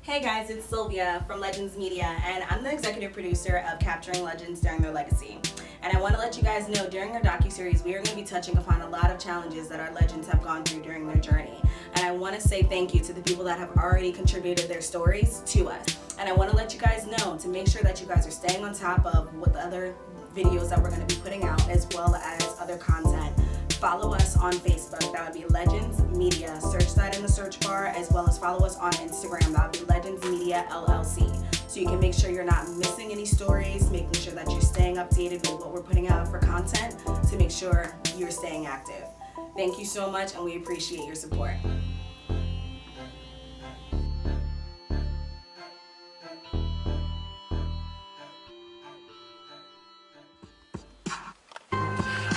Hey guys, it's Sylvia from Legends Media, and I'm the executive producer of Capturing Legends During Their Legacy. And I want to let you guys know during our docuseries, we are going to be touching upon a lot of challenges that our legends have gone through during their journey. And I want to say thank you to the people that have already contributed their stories to us. And I want to let you guys know to make sure that you guys are staying on top of what the other videos that we're going to be putting out, as well as other content. Follow us on Facebook, that would be Legends Media. Search that in the search bar, as well as follow us on Instagram, that would be Legends Media LLC. So you can make sure you're not missing any stories, making sure that you're staying updated with what we're putting out for content to make sure you're staying active. Thank you so much, and we appreciate your support.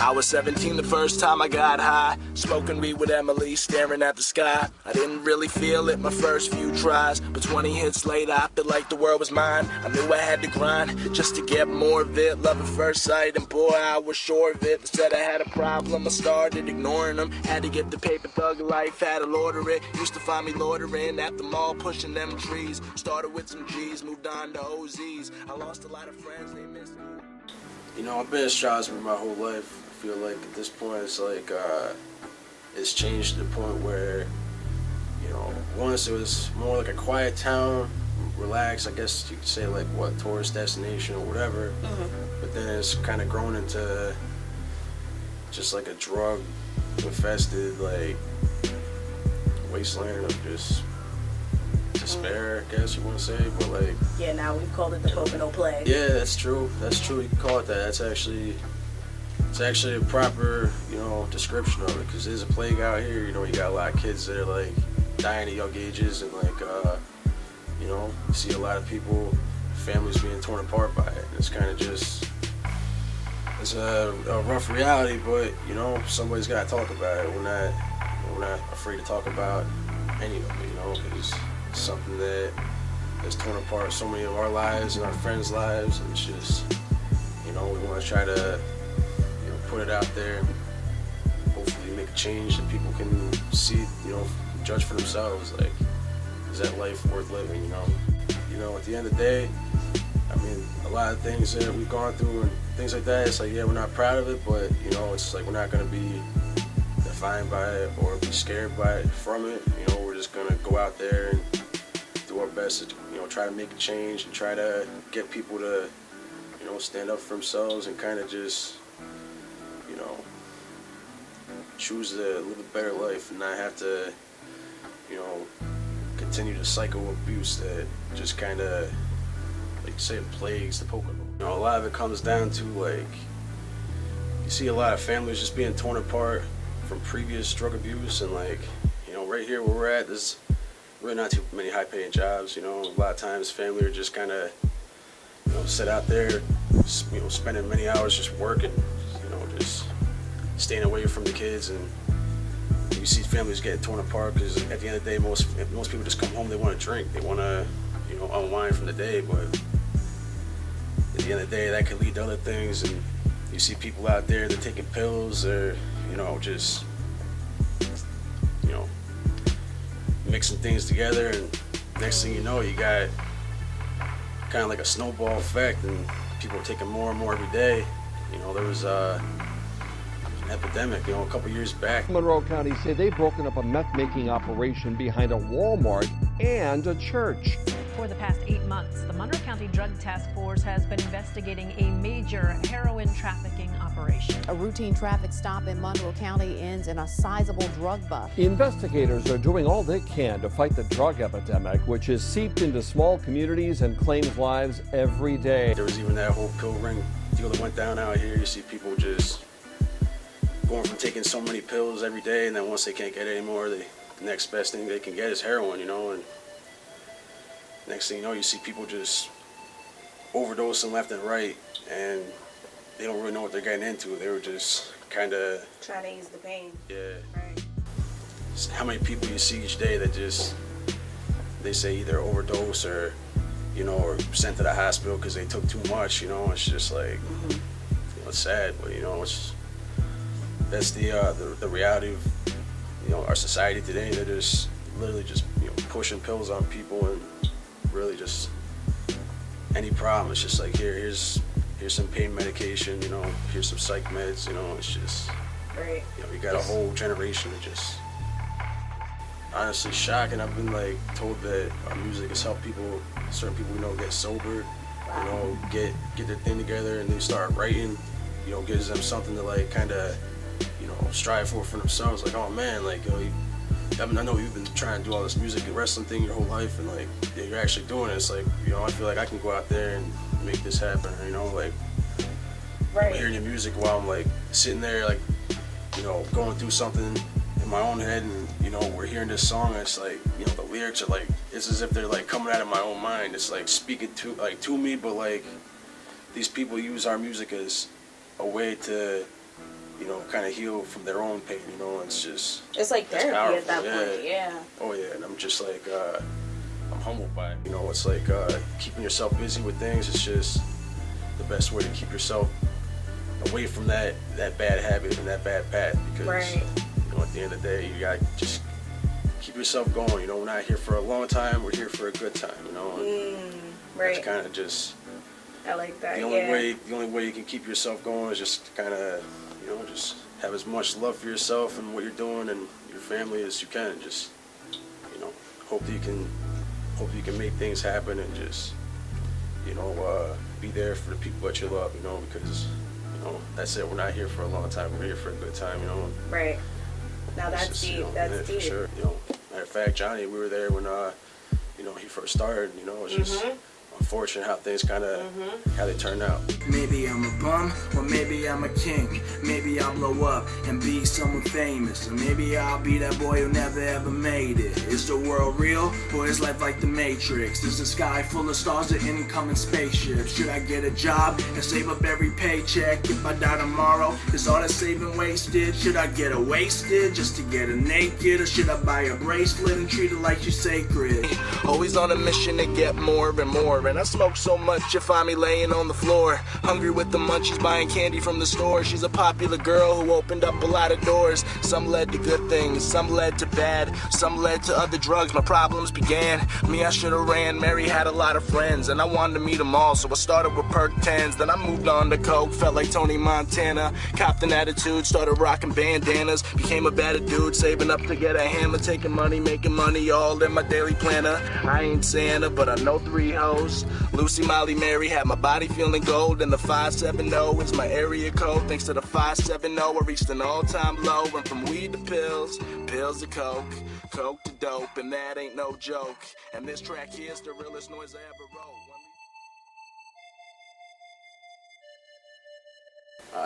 I was 17 the first time I got high, smoking weed with Emily, staring at the sky. I didn't really feel it my first few tries, but 20 hits later I felt like the world was mine. I knew I had to grind just to get more of it. Love at first sight, and boy I was sure of it. They said I had a problem, I started ignoring them. Had to get the paper, thug life, had to order it. Used to find me loitering at the mall, pushing them trees. Started with some G's, moved on to OZs. I lost a lot of friends, they missed me. You know, I've been in Stroudsburg my whole life. I feel like at this point it's like it's changed to the point where, you know, once it was more like a quiet town, relaxed, I guess you could say, like what, tourist destination or whatever. But then it's kind of grown into just like a drug infested like wasteland of just despair, I guess you want to say. But like, Yeah, now we've called it the Pocono Plague. yeah, that's true, you can call it that. It's actually a proper, you know, description of it, because there's a plague out here. You know, you got a lot of kids that are like dying at young ages, and like you know, you see a lot of people, families being torn apart by it. And it's kind of just, it's a rough reality, but you know, somebody's got to talk about it. We're not afraid to talk about any of it, you know, because it's something that has torn apart so many of our lives and our friends' lives, and it's just, you know, we want to try to, you know, put it out there and hopefully make a change that people can see, you know, judge for themselves. Like, is that life worth living, you know? You know, at the end of the day, I mean, a lot of things that we've gone through and things like that, it's like, yeah, we're not proud of it, but, you know, it's like we're not going to be defined by it or be scared by it from it. You know, we're just going to go out there and do our best to, you know, try to make a change and try to get people to, you know, stand up for themselves and kind of just, you know, choose to live a better life and not have to, you know, continue the cycle of abuse that just kind of, like you say, plagues the Pocono. You know, a lot of it comes down to, like, you see a lot of families just being torn apart from previous drug abuse, and like, you know, right here where we're at, there's really not too many high-paying jobs. You know, a lot of times family are just kind of, you know, sit out there, you know, spending many hours just working, you know, just staying away from the kids. And you see families getting torn apart because at the end of the day, most people just come home, they want to drink, they want to, you know, unwind from the day. But at the end of the day, that could lead to other things. And you see people out there, they're taking pills, or, you know, just, you know, mixing things together, and next thing you know, you got kind of like a snowball effect, and people are taking more and more every day. You know, there was an epidemic, you know, a couple years back. Monroe County say they've broken up a meth-making operation behind a Walmart and a church. For the past 8 months, the Monroe County Drug Task Force has been investigating a major heroin trafficking operation. A routine traffic stop in Monroe County ends in a sizable drug bust. Investigators are doing all they can to fight the drug epidemic, which has seeped into small communities and claims lives every day. There was even that whole pill ring deal that went down out here. You see people just going from taking so many pills every day, and then once they can't get it anymore, the next best thing they can get is heroin, you know. And next thing you know, you see people just overdosing left and right, and they don't really know what they're getting into. They were just kind of Trying to ease the pain. yeah. Right. How many people you see each day that just, they say either overdose or, you know, or sent to the hospital because they took too much, you know. It's just like, you know, it's sad, but, you know, that's the reality of, you know, our society today. They're just literally just, you know, pushing pills on people, and really just any problem. It's just like here's some pain medication, you know, here's some psych meds, you know. It's just, Right. you know, you got a whole generation of just honestly shocking. I've been like told that our music has helped people, certain people we know, get sober, you know, get their thing together, and they start writing, you know, gives them something to like kind of, you know, strive for themselves. Like, oh man, like, yo, I know you've been trying to do all this music and wrestling thing your whole life, and like, yeah, you're actually doing it. It's like, you know, I feel like I can go out there and make this happen, you know, like, Right. hearing your music while I'm like sitting there, like, you know, going through something in my own head, and you know, we're hearing this song, and it's like, you know, the lyrics are like, it's as if they're like coming out of my own mind. It's like speaking to me, but like these people use our music as a way to, you know, kind of heal from their own pain, you know. It's just, It's like it's therapy at powerful, that point. Yeah. Oh yeah, and I'm just like, I'm humbled by it. You know, it's like keeping yourself busy with things. It's just the best way to keep yourself away from that bad habit and that bad path, because Right. you know, at the end of the day, you gotta just keep yourself going. You know, we're not here for a long time, we're here for a good time, you know. And Right. it's kind of just I like that. the only way you can keep yourself going is just kind of, you know, just have as much love for yourself and what you're doing and your family as you can. Just, you know, hope that you can make things happen, and just, you know, be there for the people that you love, you know, because, you know, that's it. We're not here for a long time. We're here for a good time, you know. Right. Now It's that's just, deep. you know, That's yeah, deep. for sure. You know, matter of fact, Johnny, we were there when, you know, he first started. You know, it's just unfortunate how things kind of how they turned out. Maybe I'm a bum, or maybe I'm a king. Maybe I'll blow up and be someone famous, or maybe I'll be that boy who never ever made it. Is the world real, or is life like the Matrix? Is the sky full of stars or incoming spaceships? Should I get a job and save up every paycheck? If I die tomorrow, is all that saving wasted? Should I get her wasted just to get her naked, or should I buy a bracelet and treat her like she's sacred? Always on a mission to get more and more, and I smoke so much you find me laying on the floor, hungry with the munchies, buying candy from the store. She's a popular girl who opened up a lot of doors. Some led to good things, some led to bad, some led to other drugs. My problems began. Me, I should have ran. Mary had a lot of friends, and I wanted to meet them all, so I started with perk 10s. Then I moved on to coke, felt like Tony Montana, copped an attitude, started rocking bandanas, became a better dude, saving up to get a hammer, taking money, making money, all in my daily planner. I ain't Santa, but I know 3 hoes. Lucy, Molly, Mary had my body feeling gold, and the 570 is my area code. Thanks to the 570, I reached an all-time low. Went from weed to pills, pills to coke, coke to dope, and that ain't no joke. And this track here's the realest noise I ever wrote.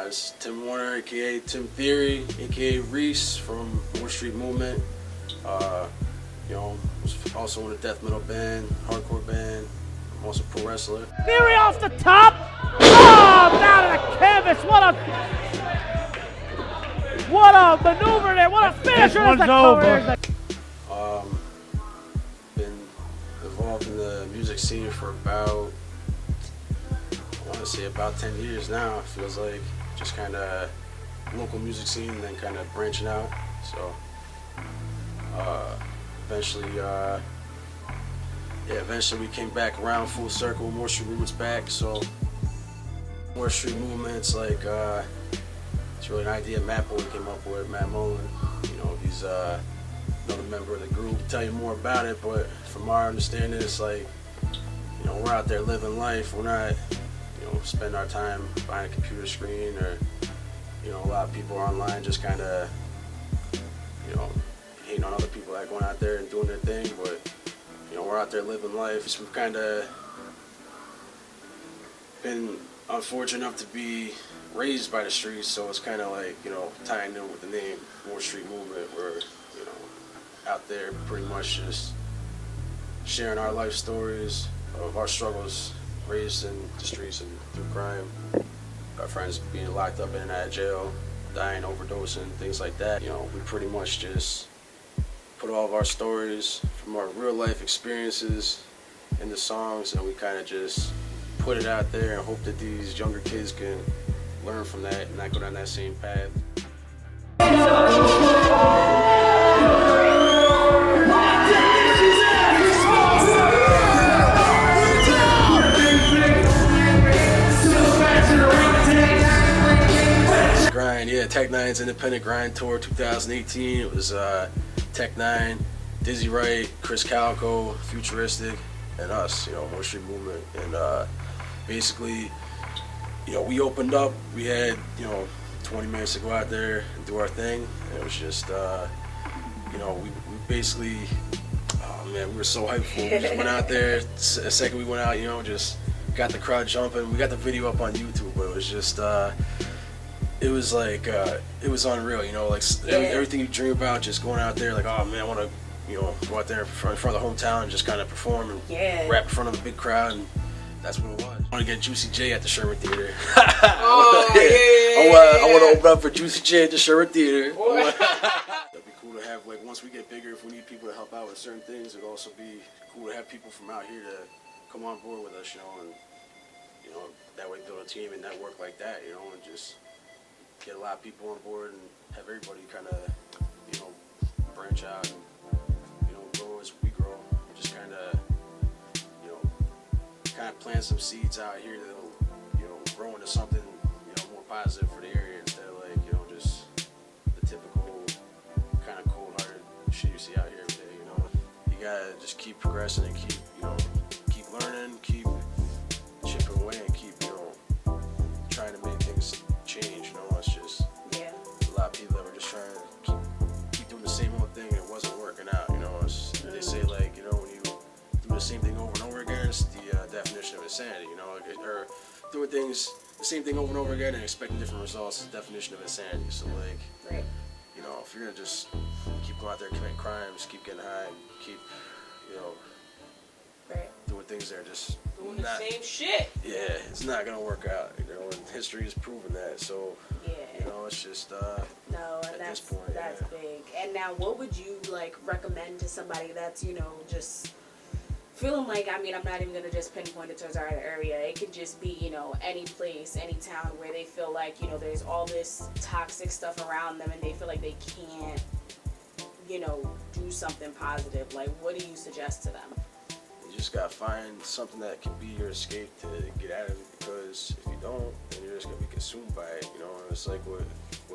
This is Tim Warner, a.k.a. Tim Theory, a.k.a. Reese from Wall Street Movement. You know, was also in a death metal band, hardcore band. I'm also a pro wrestler. Theory off the top. Oh, down to the canvas. What a maneuver there. What a finisher. This one's over. Been involved in the music scene for about, I want to say about 10 years now. It feels like just kind of local music scene, and then kind of branching out. So eventually we came back around full circle. More Street Movement's back, so More Street Movement's like it's really an idea Matt Boy came up with. Matt Mullen, you know, he's another member of the group. I'll tell you more about it, but from our understanding, it's like, you know, we're out there living life. We're not, you know, spending our time behind a computer screen, or, you know, a lot of people are online just kind of, you know, hating on other people that are going out there and doing their thing, but, you know, we're out there living life. So we've kind of been unfortunate enough to be raised by the streets, so it's kind of like, you know, tying in with the name More Street Movement. We're, you know, out there pretty much just sharing our life stories of our struggles, raised in the streets and through crime. Our friends being locked up in and out of jail, dying, overdosing, things like that. You know, we pretty much just put all of our stories from our real life experiences in the songs, and we kind of just put it out there and hope that these younger kids can learn from that and not go down that same path. Tech Nine's Independent Grind Tour 2018. It was Tech Nine, Dizzy Wright, Chris Calico, Futuristic, and us, Motor Street Movement. And basically, we opened up. We had, 20 minutes to go out there and do our thing. And it was just, we basically, oh man, we were so hyped for it. We just went out there. The second we went out, just got the crowd jumping. We got the video up on YouTube, but it was just, it was like, it was unreal, everything you dream about, just going out there, like, oh man, I want to, go out there in front of the hometown and just kind of perform and rap in front of a big crowd, and that's what it was. I want to get Juicy J at the Sherman Theater. I want to open up for Juicy J at the Sherman Theater. That'd be cool to have, once we get bigger, if we need people to help out with certain things, it'd also be cool to have people from out here to come on board with us, and, that way build a team and network like that, and just get a lot of people on board and have everybody kind of, branch out and, grow as we grow. Just kind of plant some seeds out here that'll, grow into something, more positive for the area instead of just the typical kind of cold-hearted shit you see out here every day, You gotta just keep progressing and keep, keep learning, keep chipping away and keep, trying to make things change, It's just a lot of people that were just trying to keep doing the same old thing and it wasn't working out, They say when you do the same thing over and over again, it's the definition of insanity, or doing things the same thing over and over again and expecting different results is the definition of insanity. So if you're gonna just keep going out there committing crimes, keep getting high, and keep doing things that are just doing the same shit. Yeah, it's not gonna work out, and history has proven that. So it's just no, and at this point, that's big. And now, what would you recommend to somebody that's just feeling like, I'm not even gonna just pinpoint it towards our area. It could just be any place, any town where they feel like there's all this toxic stuff around them and they feel like they can't do something positive. What do you suggest to them? You just gotta find something that can be your escape to get out of it, because if you don't, then you're just gonna be consumed by it, And it's like with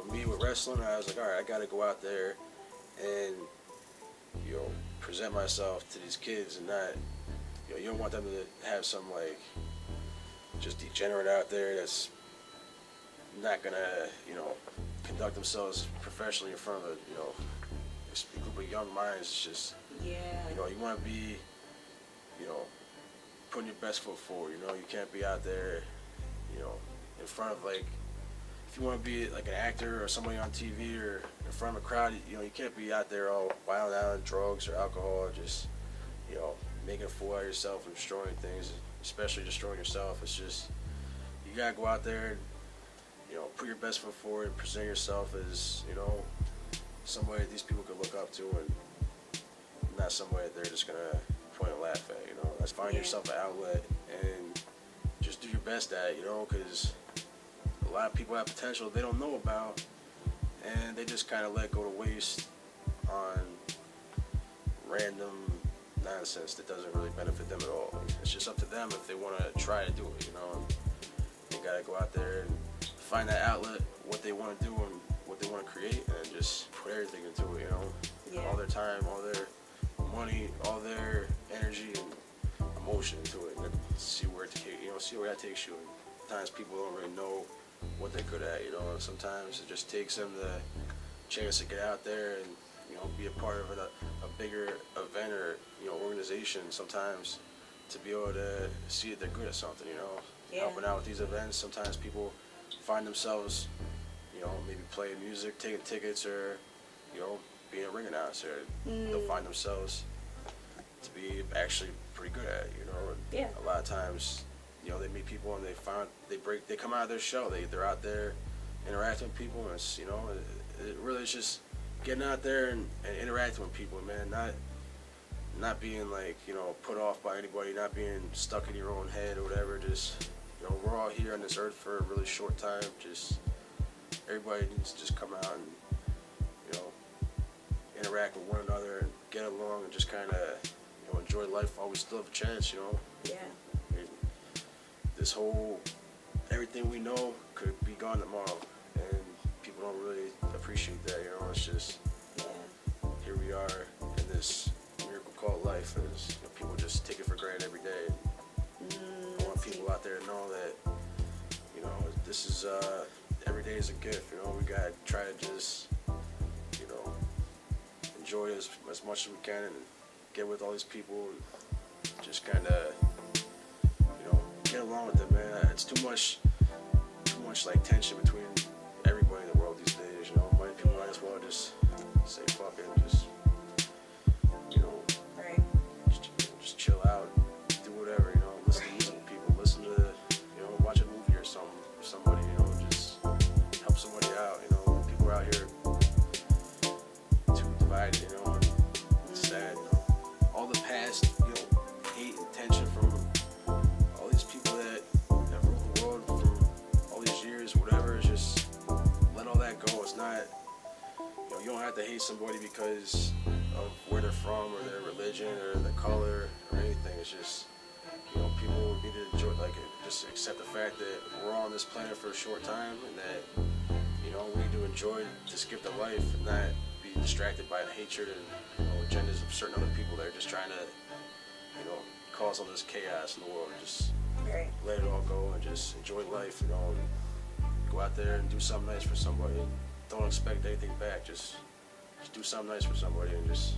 me with wrestling, I was like, all right, I gotta go out there and present myself to these kids and not, you don't want them to have some just degenerate out there that's not gonna, conduct themselves professionally in front of a group of young minds. It's just, you want to be, putting your best foot forward. You can't be out there, in front of if you want to be an actor or somebody on TV or in front of a crowd, you can't be out there all wild out on drugs or alcohol, or just, making a fool out of yourself and destroying things, especially destroying yourself. It's just, you gotta go out there and, put your best foot forward and present yourself as, somebody that these people could look up to, and not somebody that they're just gonna point and laugh at, Let's find yourself an outlet and just do your best at it, because a lot of people have potential they don't know about, and they just kind of let go to waste on random nonsense that doesn't really benefit them at all. It's just up to them if they want to try to do it, They gotta go out there and find that outlet, what they want to do and what they want to create, and just put everything into it, all their time, all their money, all their energy and emotion into it, and see where that takes you. And sometimes people don't really know what they're good at, and sometimes it just takes them the chance to get out there and be a part of a bigger event or organization sometimes, to be able to see that they're good at something, helping out with these events. Sometimes people find themselves maybe playing music, taking tickets, or being a ring announcer. They'll find themselves to be actually pretty good at it, and a lot of times they meet people and they come out of their shell, they're out there interacting with people, and it's it really is just getting out there and interacting with people, man. Not being put off by anybody, not being stuck in your own head or whatever. Just we're all here on this earth for a really short time. Just everybody needs to just come out and interact with one another and get along and just kind of enjoy life while we still have a chance. Yeah. I mean, this whole everything we know could be gone tomorrow, and people people don't really appreciate that, you know. It's just, here we are in this miracle called life, and it's, you know, people just take it for granted every day. I want people out there to know that, you know, this is, every day is a gift, you know. We gotta try to just, you know, enjoy it as much as we can and get with all these people, just kind of, you know, get along with it, man. It's too much like tension between everybody in the world these days, you know. Many people might as well just say fuck it and just, you know, just chill out, do whatever, you know, listen to music with people, listen to, you know, watch a movie or something with somebody, you know, just help somebody out, you know. People are out here too divided, you know, and it's sad, you know. All the past, you know, hate and tension from all these people that have ruled the world from all these years, whatever, it's just let all that go. It's not, you know, you don't have to hate somebody because of where they're from or their religion or their color or anything. It's just, you know, people need to enjoy, like, just accept the fact that we're all on this planet for a short time, and that, you know, we need to enjoy this gift of life and not be distracted by the hatred and, you know, agendas of certain other people that are just trying to, you know, cause all this chaos in the world. Just let it all go and just enjoy life, you know, and go out there and do something nice for somebody. Don't expect anything back. Just do something nice for somebody and just,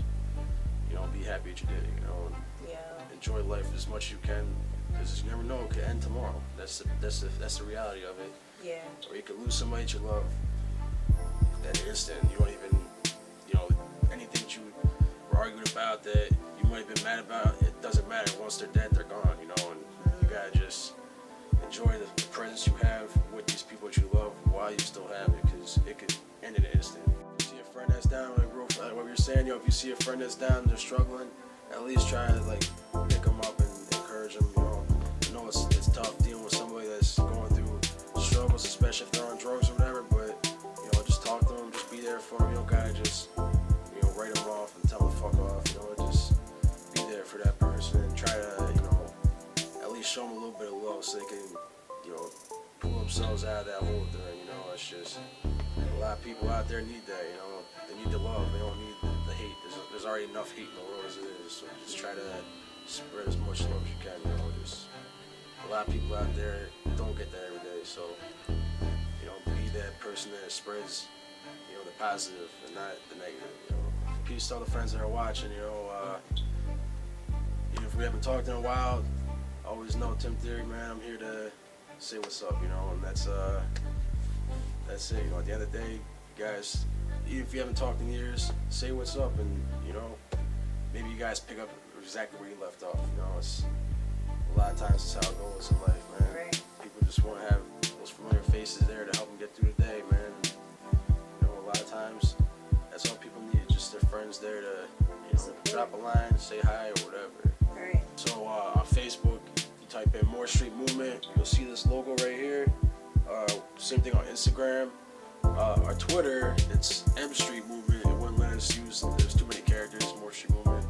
you know, be happy that you did it, you know, and enjoy life as much as you can, because you never know, it could end tomorrow. That's the reality of it. Yeah. Or you could lose somebody that you love that instant. You don't even, you know, anything that you were arguing about that you might have been mad about, it doesn't matter. Once they're dead, they're gone, you know, and you gotta just enjoy the presence you have with these people that you love while you still have it, because it could end in an instant. If you see a friend that's down, like what you're saying, you know, if you see a friend that's down, they're struggling, at least try to, like, pick them up and encourage them, you know. I know it's tough dealing with somebody that's going through struggles, especially if they're on drugs or whatever, but, you know, just talk to them, just be there for them. You don't gotta just, you know, write them off and tell them to fuck off, you know. Just be there for that person and try to, you know, at least show them a little bit of love so they can, you know, pull themselves out of that hole they're in, you know. It's just, a lot of people out there need that, you know. They need the love, they don't need the hate. There's already enough hate in the world as it is, so just try to spread as much love as you can, you know. Just, a lot of people out there don't get that every day, so, you know, be that person that spreads, you know, the positive and not the negative, you know. Peace to all the friends that are watching, you know. Even if we haven't talked in a while, always know Tim Theory, man. I'm here to say what's up, you know, and that's it. You know, at the end of the day, guys, even if you haven't talked in years, say what's up, and, you know, maybe you guys pick up exactly where you left off. You know, it's a lot of times it's how it goes in life, man. People just want to have those familiar faces there to help them get through the day, man. You know, a lot of times that's all people need, just their friends there to, you know, drop a line, say hi or whatever. So on Facebook, you type in Moore Street Movement, you'll see this logo right here. Same thing on Instagram. Our Twitter, it's M Street Movement. It wouldn't let us use, there's too many characters, Moore Street Movement.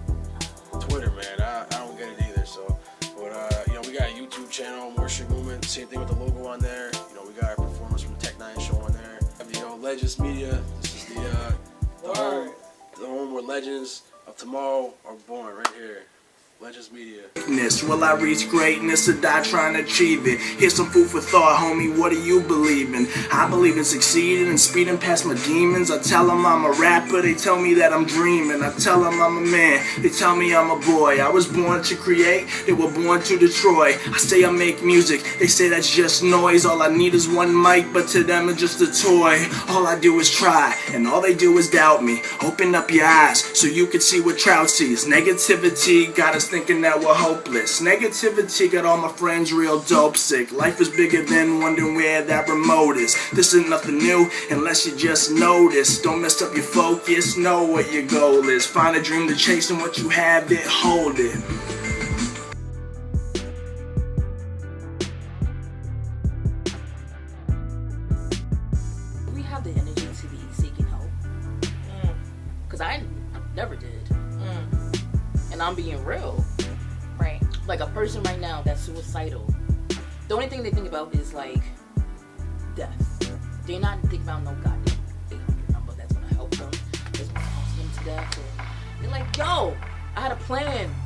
Twitter, man, I don't get it either, so. But, you know, we got a YouTube channel, Moore Street Movement, same thing with the logo on there. You know, we got our performance from Teck show on there. You know, Legends Media, this is the home where legends of tomorrow are born, right here. Legends Media. Will I reach greatness or die trying to achieve it? Here's some food for thought, homie. What do you believe in? I believe in succeeding and speeding past my demons. I tell them I'm a rapper, they tell me that I'm dreaming. I tell them I'm a man, they tell me I'm a boy. I was born to create, they were born to destroy. I say I make music, they say that's just noise. All I need is one mic, but to them it's just a toy. All I do is try, and all they do is doubt me. Open up your eyes so you can see what Trout sees. Negativity got us thinking that we're hopeless. Negativity got all my friends real dope sick. Life is bigger than wondering where that remote is. This is nothing new unless you just notice. Don't mess up your focus, know what your goal is. Find a dream to chase, and what you have, it hold it. We have the energy to be seeking help. Because I never did. And I'm being real. Right. Like a person right now that's suicidal, the only thing they think about is like death. They're not thinking about no goddamn yo, I had a plan.